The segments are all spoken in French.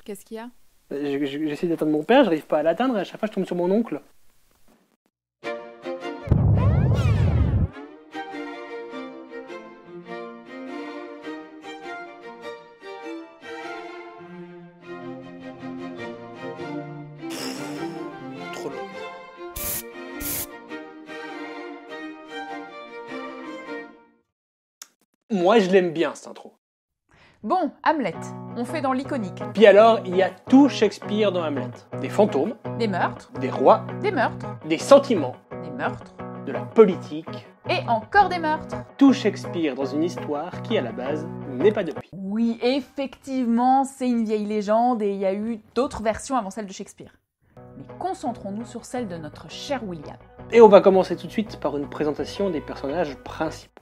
Qu'est-ce qu'il y a? J'essaie d'atteindre mon père, j'arrive pas à l'atteindre et à chaque fois je tombe sur mon oncle. Trop long. Moi je l'aime bien cette intro. Bon, Hamlet, on fait dans l'iconique. Puis alors, il y a tout Shakespeare dans Hamlet. Des fantômes, Des meurtres, des rois, des meurtres, des sentiments, des meurtres, de la politique. et encore des meurtres. Tout Shakespeare dans une histoire qui, à la base, n'est pas de lui. Oui, effectivement, c'est une vieille légende et il y a eu d'autres versions avant celle de Shakespeare. Mais concentrons-nous sur celle de notre cher William. Et on va commencer tout de suite par une présentation des personnages principaux.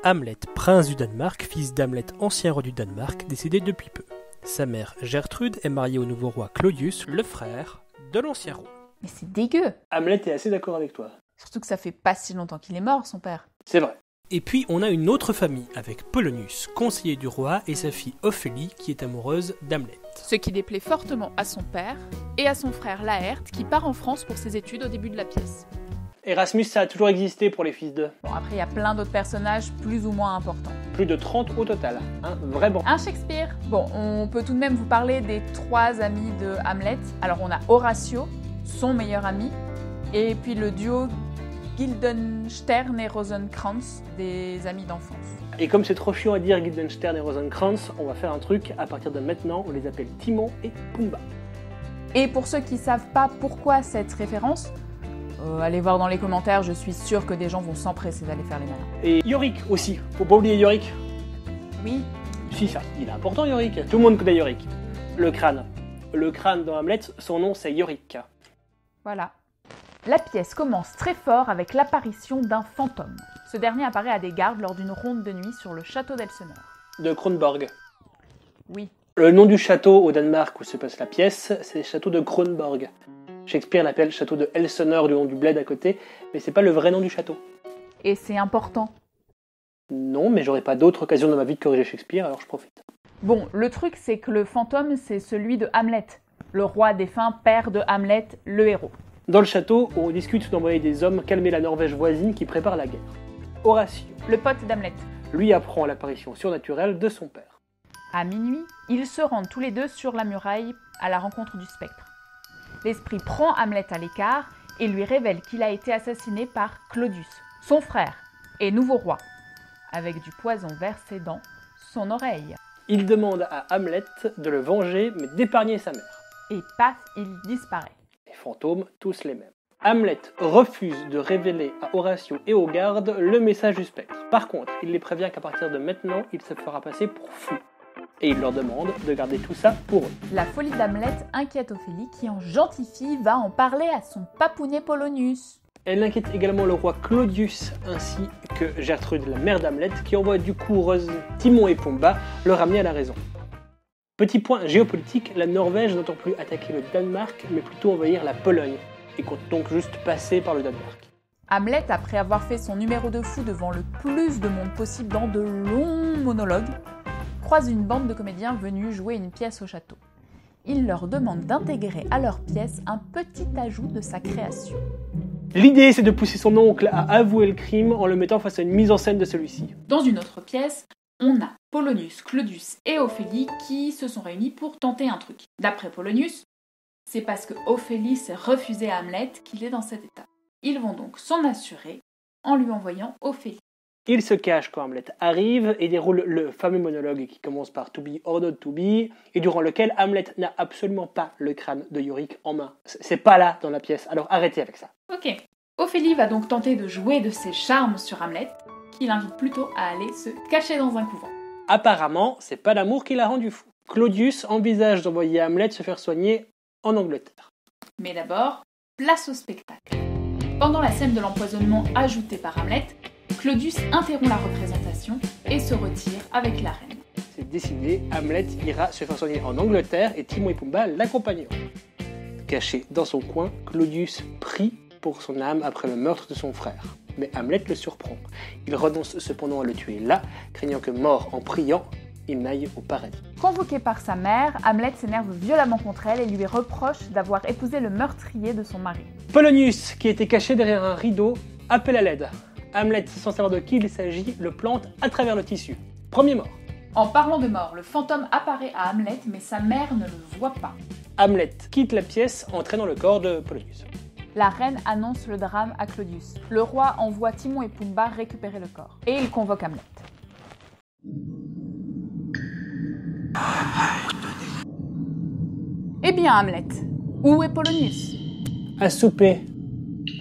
Hamlet, prince du Danemark, fils d'Hamlet, ancien roi du Danemark, décédé depuis peu. Sa mère, Gertrude, est mariée au nouveau roi Claudius, le frère de l'ancien roi. Mais c'est dégueu. Hamlet est assez d'accord avec toi. Surtout que ça fait pas si longtemps qu'il est mort, son père. C'est vrai. Et puis on a une autre famille, avec Polonius, conseiller du roi, et sa fille Ophélie, qui est amoureuse d'Hamlet. Ce qui déplaît fortement à son père et à son frère Laerte, qui part en France pour ses études au début de la pièce. Erasmus, ça a toujours existé pour les fils d'eux. Bon, après, il y a plein d'autres personnages plus ou moins importants. Plus de 30 au total. Vraiment. Un Shakespeare. Bon, on peut tout de même vous parler des 3 amis de Hamlet. Alors, on a Horatio, son meilleur ami, et puis le duo Guildenstern et Rosencrantz, des amis d'enfance. Et comme c'est trop chiant à dire Guildenstern et Rosencrantz, on va faire un truc. À partir de maintenant, on les appelle Timon et Pumba. Et pour ceux qui savent pas pourquoi cette référence, allez voir dans les commentaires, je suis sûre que des gens vont s'empresser d'aller faire les malins. Et Yorick aussi. Faut pas oublier Yorick. Oui, Si, ça, il est important Yorick. Tout le monde connaît Yorick. Le crâne. Le crâne dans Hamlet, son nom c'est Yorick. voilà. La pièce commence très fort avec l'apparition d'un fantôme. Ce dernier apparaît à des gardes lors d'une ronde de nuit sur le château d'Elseneur. De Kronborg. Oui, Le nom du château au Danemark où se passe la pièce, c'est le château de Kronborg. Shakespeare l'appelle château de Elseneur du nom du bled à côté, mais c'est pas le vrai nom du château. et c'est important. Non, mais j'aurais pas d'autre occasion dans ma vie de corriger Shakespeare, alors je profite. Bon, le truc c'est que le fantôme c'est celui de Hamlet, le roi défunt, père de Hamlet, le héros. Dans le château, on discute d'envoyer des hommes calmer la Norvège voisine qui prépare la guerre. Horatio, Le pote d'Hamlet. lui apprend l'apparition surnaturelle de son père. À minuit, ils se rendent tous les deux sur la muraille à la rencontre du spectre. L'esprit prend Hamlet à l'écart et lui révèle qu'il a été assassiné par Claudius, son frère, et nouveau roi, avec du poison versé dans son oreille. Il demande à Hamlet de le venger, mais d'épargner sa mère. Et paf, il disparaît. Les fantômes, tous les mêmes. Hamlet refuse de révéler à Horatio et aux gardes le message du spectre. Par contre, il les prévient qu'à partir de maintenant, il se fera passer pour fou. Et il leur demande de garder tout ça pour eux. La folie d'Hamlet inquiète Ophélie qui, en gentille fille, va en parler à son papounet Polonius. Elle inquiète également le roi Claudius ainsi que Gertrude, la mère d'Hamlet, qui envoie du coup Timon et Pumba le ramener à la raison. Petit point géopolitique, la Norvège n'entend plus attaquer le Danemark, mais plutôt envahir la Pologne, et compte donc juste passer par le Danemark. Hamlet, après avoir fait son numéro de fou devant le plus de monde possible dans de longs monologues, croise une bande de comédiens venus jouer une pièce au château. Il leur demande d'intégrer à leur pièce un petit ajout de sa création. L'idée, c'est de pousser son oncle à avouer le crime en le mettant face à une mise en scène de celui-ci. Dans une autre pièce, on a Polonius, Claudius et Ophélie qui se sont réunis pour tenter un truc. D'après Polonius, c'est parce que Ophélie s'est refusée à Hamlet qu'il est dans cet état. Ils vont donc s'en assurer en lui envoyant Ophélie. Il se cache quand Hamlet arrive et déroule le fameux monologue qui commence par To be or not to be, et durant lequel Hamlet n'a absolument pas le crâne de Yorick en main. C'est pas là dans la pièce, alors arrêtez avec ça. Ok. Ophélie va donc tenter de jouer de ses charmes sur Hamlet, qui l'invite plutôt à aller se cacher dans un couvent. Apparemment, c'est pas l'amour qui l'a rendu fou. Claudius envisage d'envoyer Hamlet se faire soigner en Angleterre. Mais d'abord, place au spectacle. Pendant la scène de l'empoisonnement ajoutée par Hamlet, Claudius interrompt la représentation et se retire avec la reine. C'est décidé, Hamlet ira se faire soigner en Angleterre et Timon et Pumba l'accompagneront. Caché dans son coin, Claudius prie pour son âme après le meurtre de son frère. Mais Hamlet le surprend. Il renonce cependant à le tuer là, craignant que mort en priant, il n'aille au paradis. Convoqué par sa mère, Hamlet s'énerve violemment contre elle et lui reproche d'avoir épousé le meurtrier de son mari. Polonius, qui était caché derrière un rideau, appelle à l'aide. Hamlet, sans savoir de qui il s'agit, le plante à travers le tissu. Premier mort. En parlant de mort, le fantôme apparaît à Hamlet, mais sa mère ne le voit pas. Hamlet quitte la pièce, entraînant le corps de Polonius. La reine annonce le drame à Claudius. Le roi envoie Timon et Pumba récupérer le corps. Et il convoque Hamlet. Eh bien, Hamlet, où est Polonius? À souper.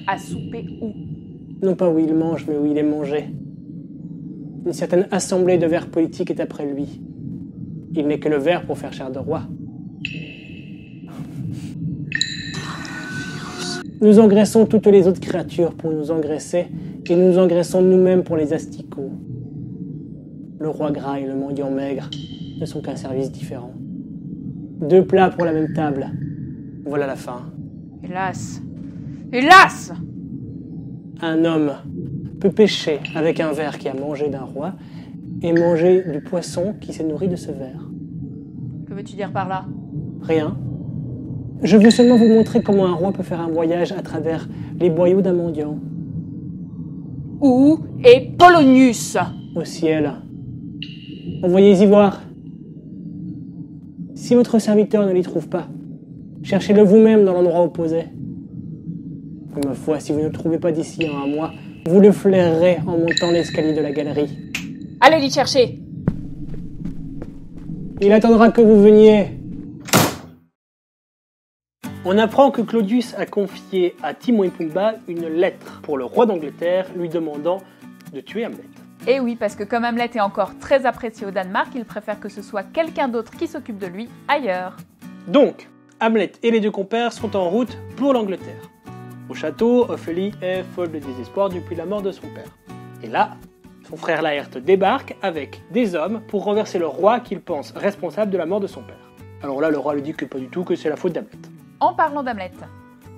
À souper où? Non pas où il mange, mais où il est mangé. Une certaine assemblée de vers politiques est après lui. Il n'est que le ver pour faire chair de roi. Nous engraissons toutes les autres créatures pour nous engraisser, et nous engraissons nous-mêmes pour les asticots. Le roi gras et le mendiant maigre ne sont qu'un service différent. 2 plats pour la même table. Voilà la fin. Hélas! Hélas! Un homme peut pêcher avec un ver qui a mangé d'un roi et manger du poisson qui s'est nourri de ce ver. Que veux-tu dire par là? Rien. Je veux seulement vous montrer comment un roi peut faire un voyage à travers les boyaux d'un mendiant. Où est Polonius? Au ciel. Envoyez-y voir. Si votre serviteur ne l'y trouve pas, cherchez-le vous-même dans l'endroit opposé. Ma foi, si vous ne le trouvez pas d'ici à un mois, vous le flairerez en montant l'escalier de la galerie. Allez l'y chercher! Il attendra que vous veniez. On apprend que Claudius a confié à Timon et Pumba une lettre pour le roi d'Angleterre lui demandant de tuer Hamlet. Et oui, parce que comme Hamlet est encore très apprécié au Danemark, il préfère que ce soit quelqu'un d'autre qui s'occupe de lui ailleurs. Donc, Hamlet et les 2 compères sont en route pour l'Angleterre. Au château, Ophélie est folle de désespoir depuis la mort de son père. Et là, son frère Laërte débarque avec des hommes pour renverser le roi qu'il pense responsable de la mort de son père. Alors là, le roi lui dit que pas du tout, que c'est la faute d'Hamlet. En parlant d'Hamlet,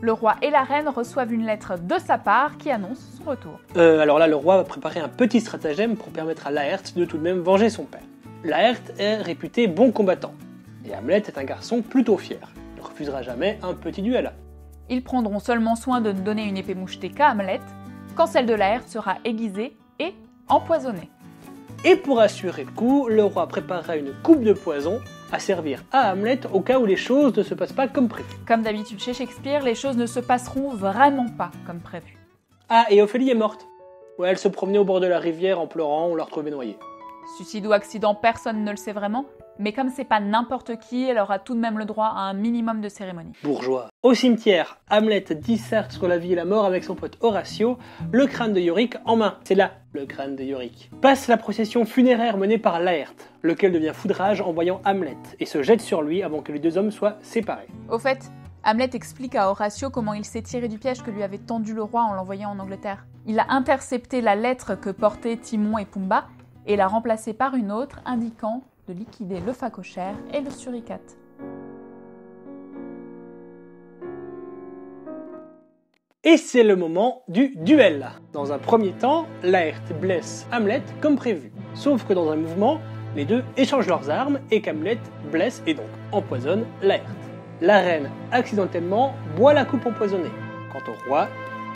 le roi et la reine reçoivent une lettre de sa part qui annonce son retour. Alors là, le roi va préparer un petit stratagème pour permettre à Laërte de tout de même venger son père. Laërte est réputé bon combattant, et Hamlet est un garçon plutôt fier. Il ne refusera jamais un petit duel. Ils prendront seulement soin de ne donner une épée mouchetée qu'à Hamlet, quand celle de Laërte sera aiguisée et empoisonnée. Et pour assurer le coup, le roi préparera une coupe de poison à servir à Hamlet au cas où les choses ne se passent pas comme prévu. Comme d'habitude chez Shakespeare, les choses ne se passeront vraiment pas comme prévu. Ah, et Ophélie est morte. Ouais, elle se promenait au bord de la rivière en pleurant, on l'a retrouvée noyée. Suicide ou accident, personne ne le sait vraiment, mais comme c'est pas n'importe qui, elle aura tout de même le droit à un minimum de cérémonie. Bourgeois. Au cimetière, Hamlet disserte sur la vie et la mort avec son pote Horatio, le crâne de Yorick en main. C'est là le crâne de Yorick. Passe la procession funéraire menée par Laërte, lequel devient foudrage en voyant Hamlet, et se jette sur lui avant que les 2 hommes soient séparés. Au fait, Hamlet explique à Horatio comment il s'est tiré du piège que lui avait tendu le roi en l'envoyant en Angleterre. Il a intercepté la lettre que portaient Timon et Pumba, et l'a remplacée par une autre indiquant de liquider le phacochère et le suricate. Et c'est le moment du duel. Dans un premier temps, Laërte blesse Hamlet comme prévu. Sauf que dans un mouvement, les 2 échangent leurs armes et qu'Hamlet blesse et donc empoisonne Laërte. La reine, accidentellement, boit la coupe empoisonnée. Quant au roi,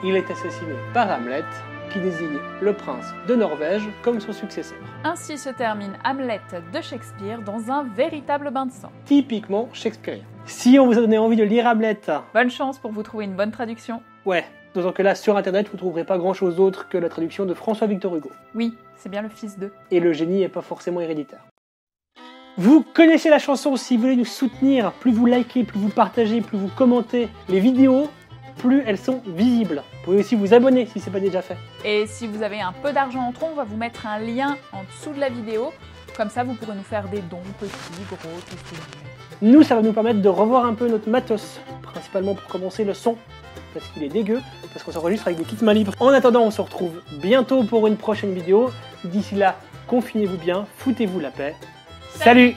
il est assassiné par Hamlet, qui désigne le prince de Norvège comme son successeur. Ainsi se termine Hamlet de Shakespeare dans un véritable bain de sang. Typiquement shakespearien. Si on vous a donné envie de lire Hamlet, bonne chance pour vous trouver une bonne traduction. Ouais, d'autant que là sur internet vous trouverez pas grand chose d'autre que la traduction de François-Victor Hugo. Oui, c'est bien le fils d'eux. Et le génie est pas forcément héréditaire. Vous connaissez la chanson, si vous voulez nous soutenir, plus vous likez, plus vous partagez, plus vous commentez les vidéos, plus elles sont visibles. Vous pouvez aussi vous abonner si c'est pas déjà fait. Et si vous avez un peu d'argent en trop, on va vous mettre un lien en dessous de la vidéo. Comme ça, vous pourrez nous faire des dons, petits, gros, tout ce que vous voulez. Nous, ça va nous permettre de revoir un peu notre matos, principalement pour commencer le son, parce qu'il est dégueu, parce qu'on s'enregistre avec des kits mains libres. En attendant, on se retrouve bientôt pour une prochaine vidéo. D'ici là, confinez-vous bien, foutez-vous la paix. Salut!